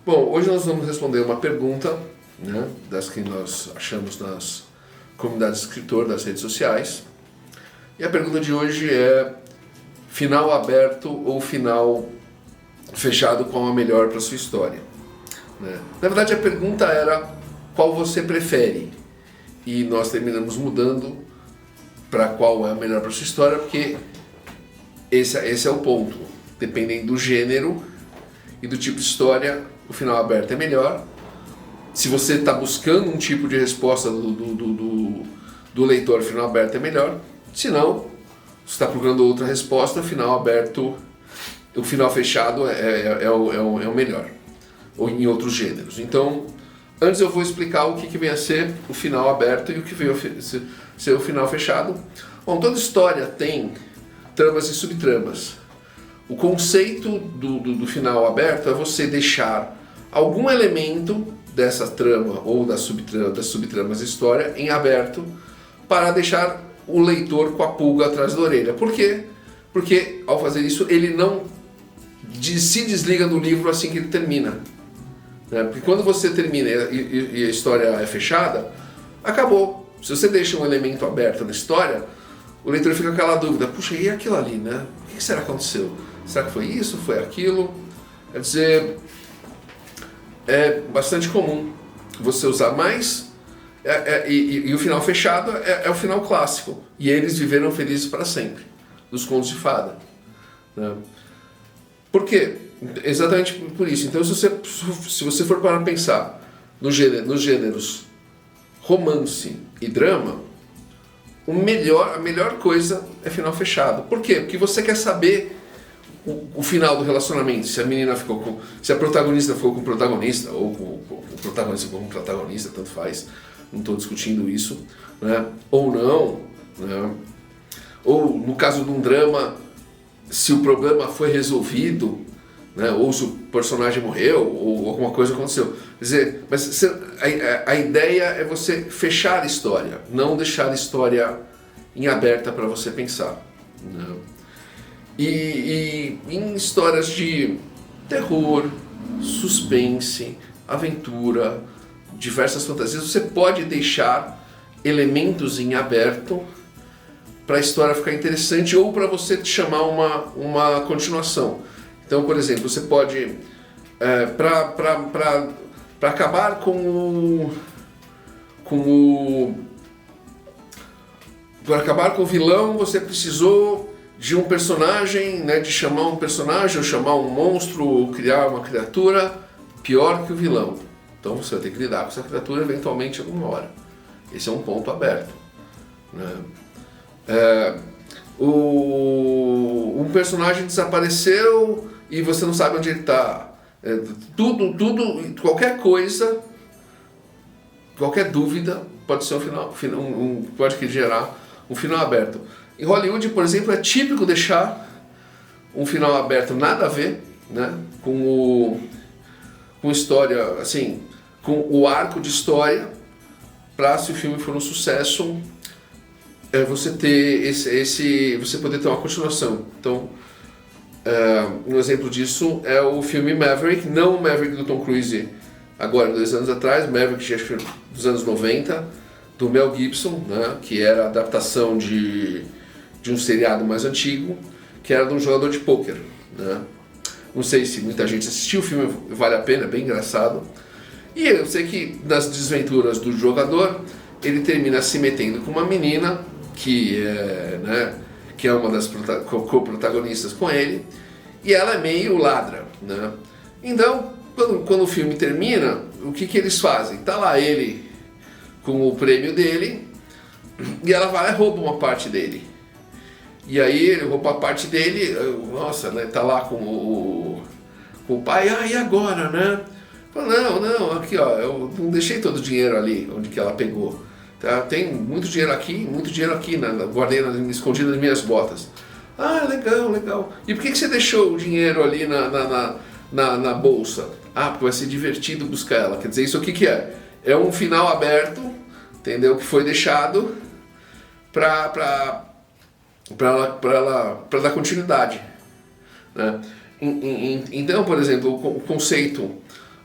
Bom, hoje nós vamos responder uma pergunta, né, das que nós achamos nas comunidades de escritor das redes sociais. E a pergunta de hoje é: final aberto ou final fechado, qual é melhor para a sua história? Né? Na verdade, a pergunta era qual você prefere, e nós terminamos mudando para qual é a melhor para a sua história, porque esse é o ponto. Dependendo do gênero e do tipo de história, o final aberto é melhor. Se você está buscando um tipo de resposta do leitor, o final aberto é melhor. Se não, se está procurando outra resposta, o final aberto, o final fechado é o melhor, ou em outros gêneros. Então, antes eu vou explicar o que vem a ser o final aberto e o que veio a ser o final fechado. Bom, toda história tem tramas e subtramas. O conceito do final aberto é você deixar algum elemento dessa trama ou das subtramas da história em aberto para deixar o leitor com a pulga atrás da orelha. Por quê? Porque ao fazer isso ele não se desliga do livro assim que ele termina. Porque quando você termina e a história é fechada, acabou. Se você deixa um elemento aberto na história, o leitor fica com aquela dúvida: puxa, e aquilo ali, né? O que será que aconteceu? Será que foi isso? Foi aquilo? Quer dizer, é bastante comum você usar mais, e o final fechado é o final clássico. E eles viveram felizes para sempre, dos contos de fada. Né? Por quê? Exatamente por isso. Então, se você for para pensar nos gêneros romance e drama, a melhor coisa é final fechado. Por quê? Porque você quer saber o final do relacionamento. Se a menina se a protagonista ficou com o protagonista, ou com o protagonista ficou com o protagonista, tanto faz. Não estou discutindo isso, né? Ou não, né? Ou no caso de um drama, se o problema foi resolvido, né? Ou se o personagem morreu, ou alguma coisa aconteceu. Quer dizer, mas a ideia é você fechar a história, não deixar a história em aberta para você pensar. Né? E em histórias de terror, suspense, aventura, diversas fantasias, você pode deixar elementos em aberto para a história ficar interessante ou para você chamar uma continuação. Então, por exemplo, você pode, para acabar para acabar com o vilão, você precisou de um personagem, né, de chamar um personagem, ou chamar um monstro, ou criar uma criatura pior que o vilão. Então você vai ter que lidar com essa criatura eventualmente alguma hora. Esse é um ponto aberto. Né? Um personagem desapareceu e você não sabe onde ele está. Qualquer coisa, qualquer dúvida pode ser pode gerar um final aberto. Em Hollywood, por exemplo, é típico deixar um final aberto nada a ver, né, com história, assim, com o arco de história, para, se o filme for um sucesso, você ter você poder ter uma continuação. Então, um exemplo disso é o filme Maverick, não o Maverick do Tom Cruise agora, 2 anos atrás, Maverick acho que dos anos 90, do Mel Gibson, né, que era a adaptação de um seriado mais antigo, que era de um jogador de pôquer. Né? Não sei se muita gente assistiu, o filme vale a pena, é bem engraçado. E eu sei que nas desventuras do jogador, ele termina se metendo com uma menina que é uma das co-protagonistas com ele, e ela é meio ladra. Né? Então, quando o filme termina, o que eles fazem? Tá lá ele com o prêmio dele, e ela vai lá e rouba uma parte dele. E aí ele rouba a parte dele, nossa, né, tá lá com o pai, e agora, né? Fala, não, aqui ó, eu não deixei todo o dinheiro ali, onde que ela pegou. Tá? Tem muito dinheiro aqui, guardei escondido nas minhas botas. Ah, legal. E por que você deixou o dinheiro ali na bolsa? Ah, porque vai ser divertido buscar ela. Quer dizer, isso o que é? É um final aberto, entendeu? Que foi deixado para dar continuidade. Né? Então, por exemplo, o conceito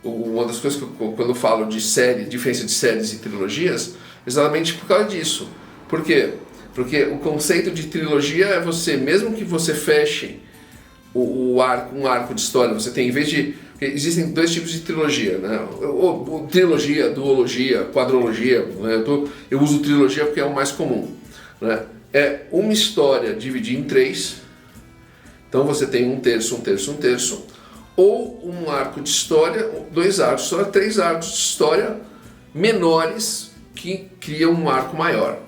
uma das coisas que quando eu falo de série, diferença de séries e trilogias, exatamente por causa disso. Por quê? Porque o conceito de trilogia é você, mesmo que você feche um arco de história, você tem, em vez de... Existem dois tipos de trilogia, né? Trilogia, duologia, quadrologia, né? Eu uso trilogia porque é o mais comum, né? É uma história dividida em três, então você tem um terço, um terço, um terço, ou um arco de história, dois arcos de história, três arcos de história menores que criam um arco maior.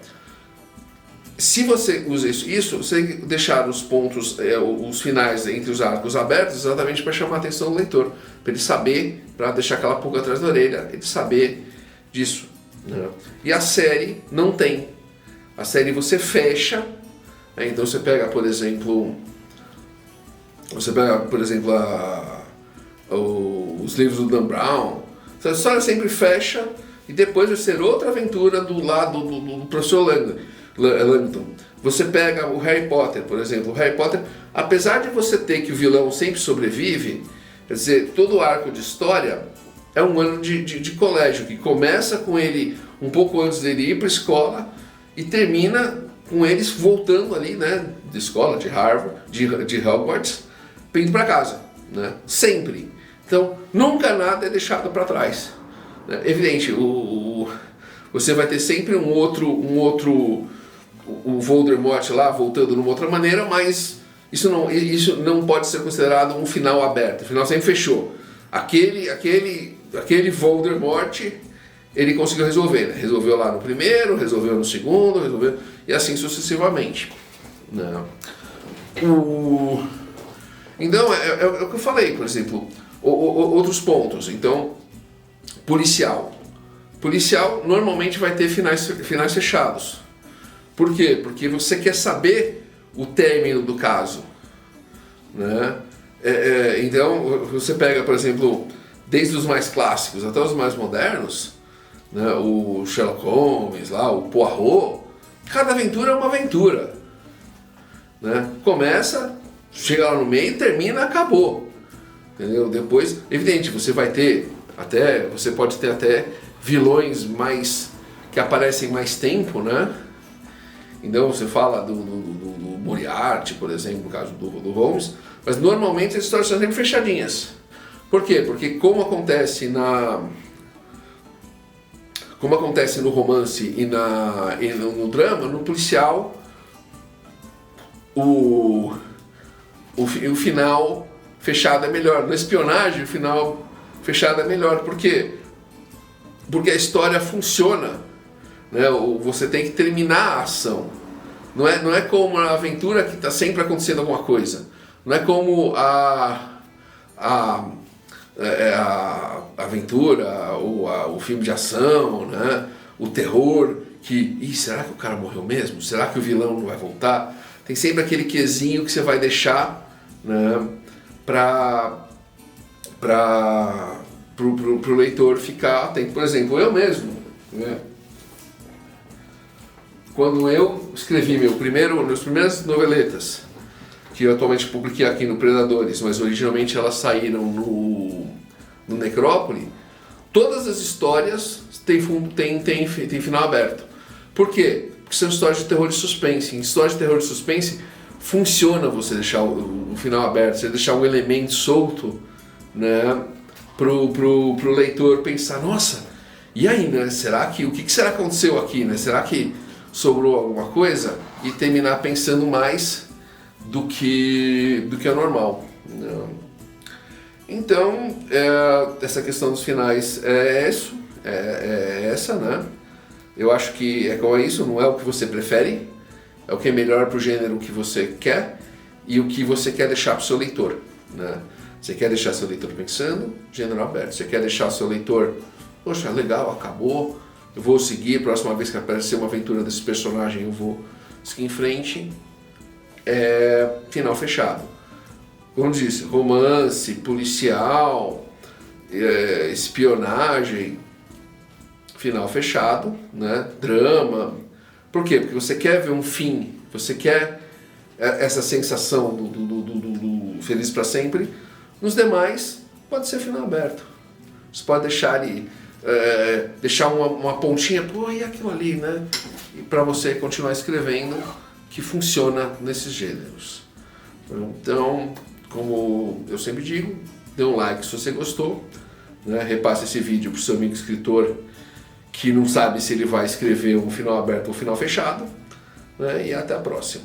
Se você usa isso, você tem que deixar os pontos, os finais entre os arcos abertos exatamente para chamar a atenção do leitor, para ele saber, para deixar aquela pulga atrás da orelha, ele saber disso, né? E a série não tem. A série você fecha, né? Então você pega, por exemplo, os livros do Dan Brown, a história sempre fecha e depois vai ser outra aventura do lado do professor Langdon. Você pega o Harry Potter, por exemplo. O Harry Potter, apesar de você ter que o vilão sempre sobrevive, quer dizer, todo o arco de história é um ano de colégio, que começa com ele um pouco antes dele ir para a escola e termina com eles voltando ali, né, de escola, de Harvard, de Hogwarts, indo para casa, né, sempre. Então, nunca nada é deixado para trás. Né? Evidente, você vai ter sempre o Voldemort lá voltando de uma outra maneira, mas isso não pode ser considerado um final aberto. O final sempre fechou. Aquele Voldemort, ele conseguiu resolver, né? Resolveu lá no primeiro, resolveu no segundo, resolveu, e assim sucessivamente. Não. Então, é o que eu falei, por exemplo, outros pontos. Então, policial. Policial normalmente vai ter finais fechados. Por quê? Porque você quer saber o término do caso, né? Então, você pega, por exemplo, desde os mais clássicos até os mais modernos, né? O Sherlock Holmes, lá, o Poirot, cada aventura é uma aventura, né? Começa, chega lá no meio, termina, acabou. Entendeu? Depois, evidente, você pode ter até vilões que aparecem mais tempo, né? Então você fala do Moriarty, por exemplo, no caso do Holmes, mas normalmente as histórias são sempre fechadinhas. Por quê? Porque como acontece no romance e no drama, no policial, o final fechado é melhor. Na espionagem, o final fechado é melhor. Por quê? Porque a história funciona, né? Você tem que terminar a ação. Não é como a aventura que está sempre acontecendo alguma coisa. Não é como a aventura ou o filme de ação, né? O terror que... será que o cara morreu mesmo? Será que o vilão não vai voltar? Tem sempre aquele quesinho que você vai deixar, né, pro leitor ficar atento. Por exemplo, eu mesmo, né, quando eu escrevi minhas primeiras noveletas, que eu atualmente publiquei aqui no Predadores, mas originalmente elas saíram no Necrópole, todas as histórias têm final aberto. Por quê? Porque são histórias de terror e suspense. Em histórias de terror e suspense, funciona você deixar o final aberto, você deixar um elemento solto, né, pro leitor pensar, nossa, e aí, né, o que será que aconteceu aqui, né? Será que sobrou alguma coisa? E terminar pensando mais do que é normal, né? Então, essa questão dos finais é essa, né? Eu acho que isso, não é o que você prefere, é o que é melhor para o gênero que você quer e o que você quer deixar para o seu leitor, né? Você quer deixar seu leitor pensando, gênero aberto. Você quer deixar seu leitor, poxa, legal, acabou, eu vou seguir, próxima vez que aparecer uma aventura desse personagem eu vou seguir em frente, final fechado. Como disse, romance, policial, espionagem, final fechado, né? Drama. Por quê? Porque você quer ver um fim, você quer essa sensação do feliz para sempre. Nos demais, pode ser final aberto. você pode deixar ali, deixar uma pontinha, pô, e aquilo ali, né? E para você continuar escrevendo, que funciona nesses gêneros. Então, como eu sempre digo, dê um like se você gostou, né? Repasse esse vídeo para o seu amigo escritor que não sabe se ele vai escrever um final aberto ou um final fechado, né? E até a próxima.